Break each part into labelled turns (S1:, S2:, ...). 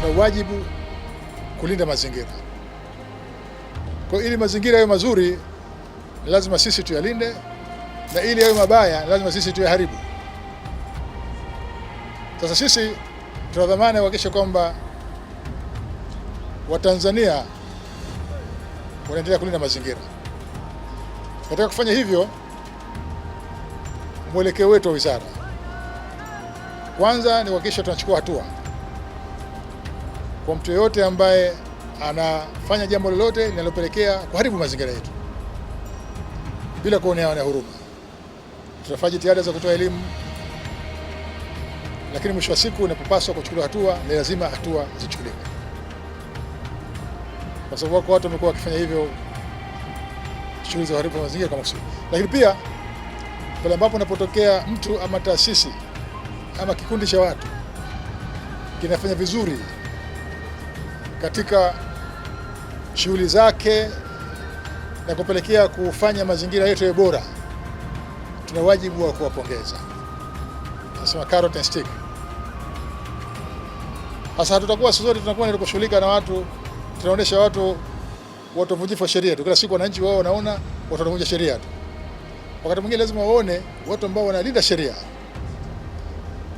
S1: tuna wajibu kulinda mazingira. Kwa ili mazingira yawe mazuri, lazima sisi tuyalinde, na ili yawe mabaya, lazima sisi tuyaharibu. Sasa sisi tuna dhamana ya kuhakikisha kwamba Watanzania wanaendelea kulinda mazingira. Katika kufanya hivyo, mwelekeo wetu wa wizara kwanza ni kuhakikisha tunachukua hatua kwa mtu yoyote ambaye anafanya jambo lolote linalopelekea kuharibu mazingira yetu bila kuonea huruma. Tutafanya jitihada za kutoa elimu, lakini mwisho wa siku unapopaswa kuchukua hatua, ni lazima hatua zichukuliwe, kwa sababu wako watu wamekuwa wakifanya hivyo, shughuli za uharibifu wa mazingira kama kusudi. Lakini pia pale ambapo unapotokea mtu ama taasisi ama kikundi cha watu kinafanya vizuri katika shughuli zake na kupelekea kufanya mazingira yetu yawe bora, tuna wajibu wa kuwapongeza. Nasema carrot and stick. Sasa hatutakuwa sote tunakuwa ni kushughulika na watu, tunaonesha watu wavunjifu wa sheria tu. Kila siku wananchi wao wanaona watu wanavunja sheria tu. Wakati mwingine lazima waone watu ambao wanalinda sheria,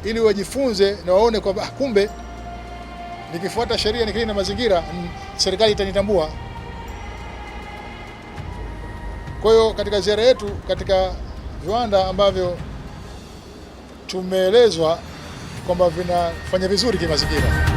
S1: ili wajifunze na waone kwamba kumbe nikifuata sheria nikilinda mazingira, serikali itanitambua. Kwa hiyo katika ziara yetu katika viwanda ambavyo tumeelezwa kwamba vinafanya vizuri kimazingira,